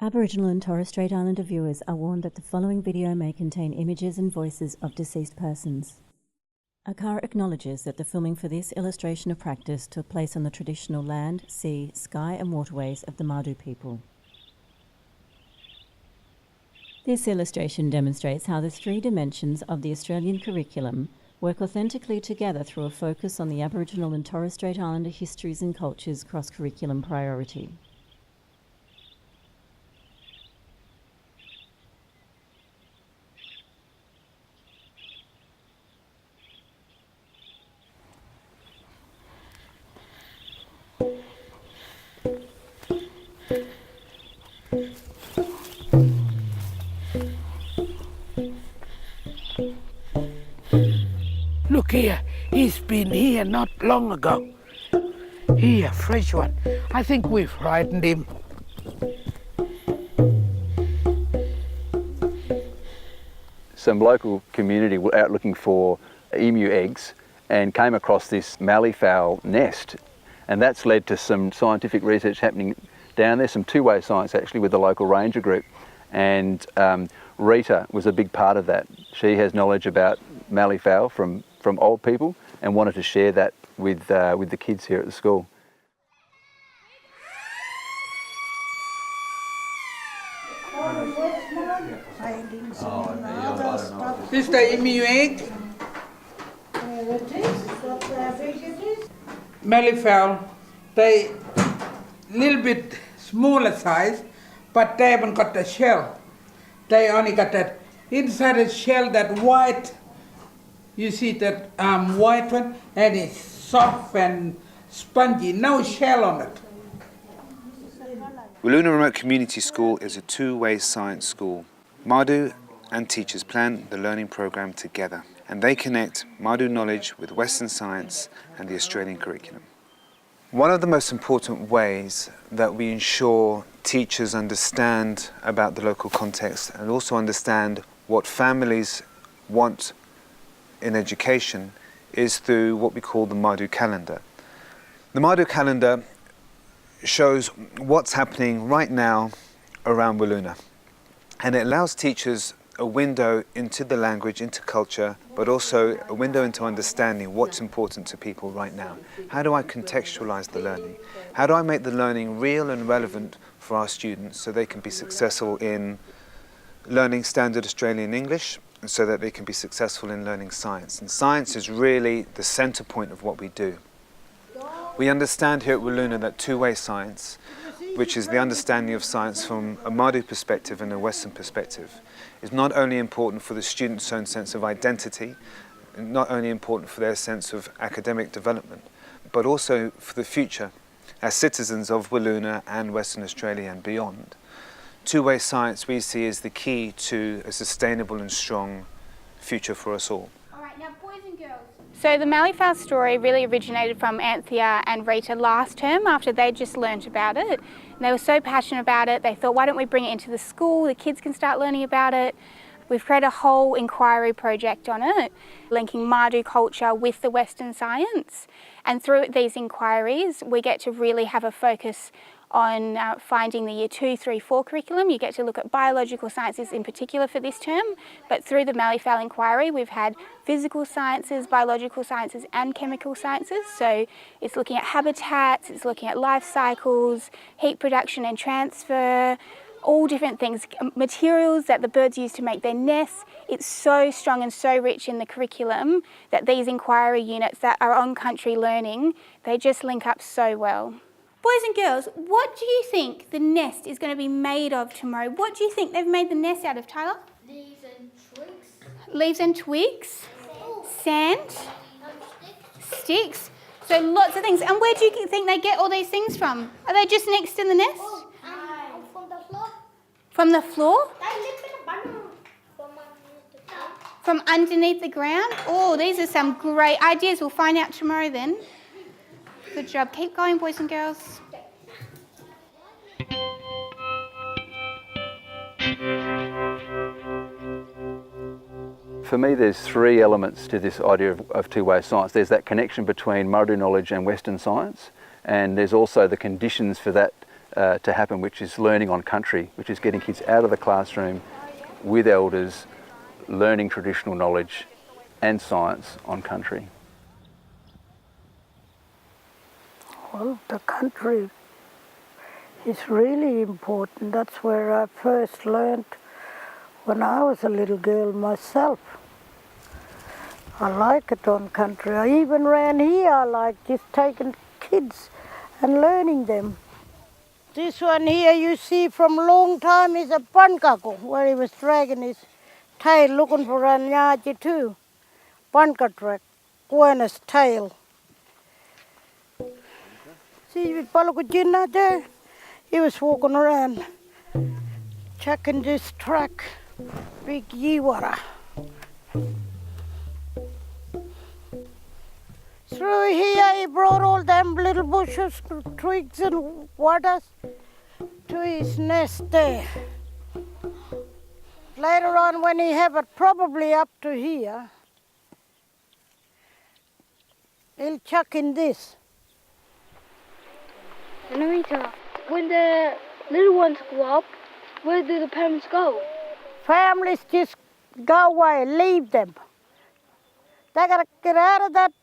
Aboriginal and Torres Strait Islander viewers are warned that the following video may contain images and voices of deceased persons. ACAR acknowledges that the filming for this illustration of practice took place on the traditional land, sea, sky and waterways of the Madu people. This illustration demonstrates how the three dimensions of the Australian curriculum work authentically together through a focus on the Aboriginal and Torres Strait Islander histories and cultures cross-curriculum priority. Look here, he's been here not long ago. Here, fresh one. I think we frightened him. Some local community were out looking for emu eggs and came across this malleefowl nest, and that's led to some scientific research happening down there, some two-way science actually with the local ranger group, and Rita was a big part of that. She has knowledge about malleefowl from old people and wanted to share that with the kids here at the school. This is the emu egg. Malleefowl, they little bit smaller size, but they haven't got the shell. They only got that inside the shell, that white. You see that white one, and it's soft and spongy, no shell on it. Wiluna Remote Community School is a two-way science school. Madu and teachers plan the learning program together, and they connect Madu knowledge with Western science and the Australian curriculum. One of the most important ways that we ensure teachers understand about the local context and also understand what families want in education is through what we call the Madu calendar. The Madu calendar shows what's happening right now around Wiluna, and it allows teachers a window into the language, into culture, but also a window into understanding what's important to people right now. How do I contextualize the learning? How do I make the learning real and relevant for our students so they can be successful in learning standard Australian English, and so that they can be successful in learning science? And science is really the center point of what we do. We understand here at Wiluna that two-way science, which is the understanding of science from a Madu perspective and a Western perspective, is not only important for the student's own sense of identity, not only important for their sense of academic development, but also for the future as citizens of Wiluna and Western Australia and beyond. Two-way science we see as the key to a sustainable and strong future for us all. All right, now boys and girls. So the malleefowl story really originated from Anthea and Rita last term after they just learnt about it. And they were so passionate about it, they thought, why don't we bring it into the school, the kids can start learning about it. We've created a whole inquiry project on it, linking Madu culture with the Western science. And through these inquiries, we get to really have a focus on finding the Year 2, 3, 4 curriculum. You get to look at biological sciences in particular for this term, but through the malleefowl inquiry we've had physical sciences, biological sciences and chemical sciences. So it's looking at habitats, it's looking at life cycles, heat production and transfer, all different things, materials that the birds use to make their nests. It's so strong and so rich in the curriculum that these inquiry units that are on country learning, they just link up so well. Boys and girls, what do you think the nest is going to be made of tomorrow? What do you think they've made the nest out of, Tyler? Leaves and twigs. Leaves and twigs. Sand. Sticks. So lots of things. And where do you think they get all these things from? Are they just next to the nest? From the floor. From the floor? They live in a bundle from underneath the ground. From underneath the ground? Oh, these are some great ideas. We'll find out tomorrow then. Good job. Keep going, boys and girls. For me, there's three elements to this idea of two-way science. There's that connection between Madu knowledge and Western science, and there's also the conditions for that to happen, which is learning on country, which is getting kids out of the classroom with elders, learning traditional knowledge and science on country. Well, the country is really important. That's where I first learned when I was a little girl myself. I like it on country. I even ran here, I like just taking kids and learning them. This one here you see from a long time is a pankako, where he was dragging his tail looking for a nyaji too. Pankatrack, Kuena's tail. See with Palukujina there? He was walking around checking this track, big Yiwara. Through here he brought all them little bushes, twigs and waters to his nest there. Later on when he have it probably up to here, he'll chuck in this. Anita, when the little ones grow up, where do the parents go? Families just go away, leave them. They gotta get out of that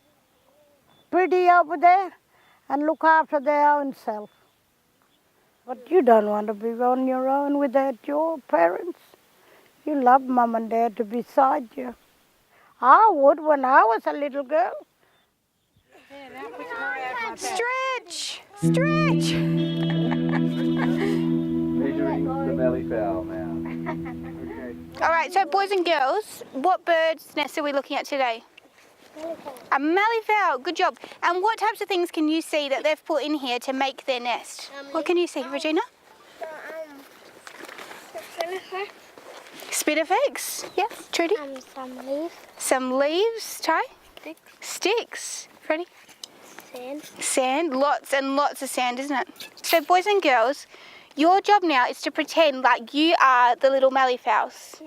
pretty over there and look after their own self. But you don't want to be on your own without your parents. You love mum and dad to be beside you. I would when I was a little girl. Stretch! Stretch! Measuring the malleefowl now. All right, so boys and girls, what bird's nest are we looking at today? A malleefowl, good job. And what types of things can you see that they've put in here to make their nest? What can you see, Regina? Spinifex, yeah, Trudy? Some leaves. Some leaves, Ty? Sticks. Sticks, Freddie? Sand. Sand, lots and lots of sand, isn't it? So boys and girls, your job now is to pretend like you are the little malleefowls.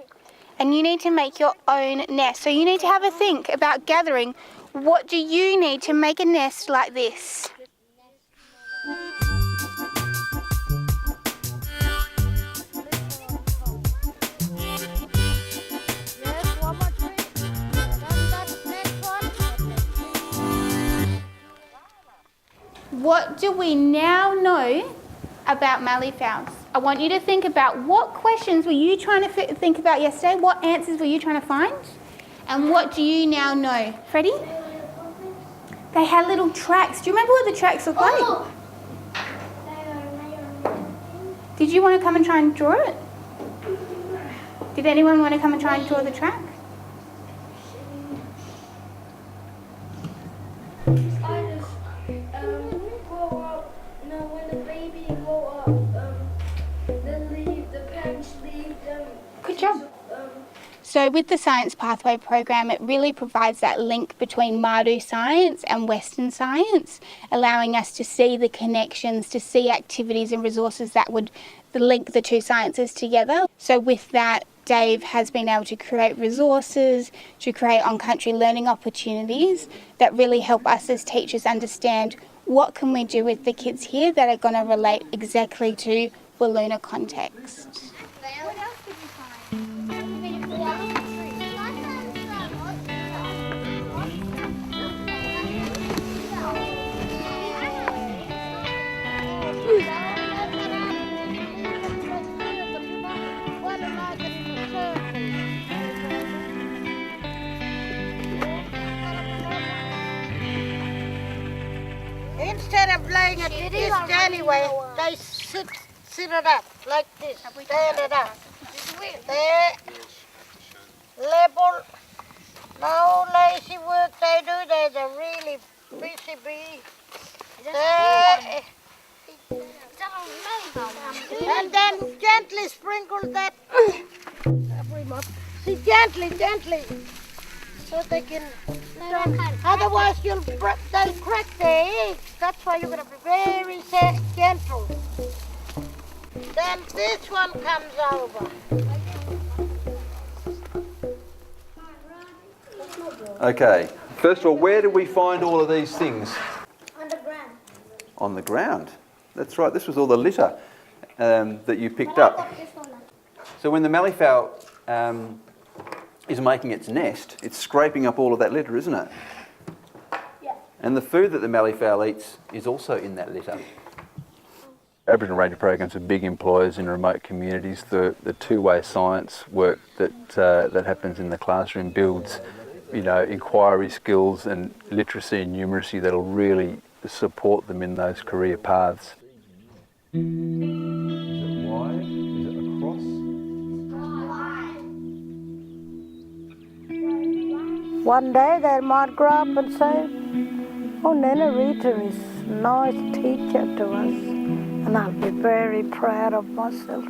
And you need to make your own nest. So you need to have a think about gathering what do you need to make a nest like this. What do we now know about malleefowls? I want you to think about what questions were you trying to think about yesterday, what answers were you trying to find, and what do you now know? Freddie? They had little tracks. Do you remember what the tracks look like? Did you want to come and try and draw it? Did anyone want to come and try and draw the track? Good job. So with the Science Pathway program, it really provides that link between Marduk science and Western science, allowing us to see the connections, to see activities and resources that would link the two sciences together. So with that, Dave has been able to create resources, to create on-country learning opportunities that really help us as teachers understand what can we do with the kids here that are going to relate exactly to Wiluna context. What else did you find? Instead of laying it this anyway, they sit it up like this, stand it up. There, level, no lazy work they do, they're a really busy bee. There. And then gently sprinkle that every month. See, gently, so they can. Otherwise, they'll crack their eggs. That's why you're going to be very gentle. Then this one comes over. Okay, first of all, where do we find all of these things? On the ground. On the ground. That's right, this was all the litter that you picked up. So when the malleefowl is making its nest, it's scraping up all of that litter, isn't it? Yeah. And the food that the malleefowl eats is also in that litter. Aboriginal Ranger programs are big employers in remote communities. The two-way science work that happens in the classroom builds, inquiry skills and literacy and numeracy that'll really support them in those career paths. Is it wide? Is it across? One day they might grow up and say, oh, Nana Rita is a nice teacher to us. And I'll be very proud of myself.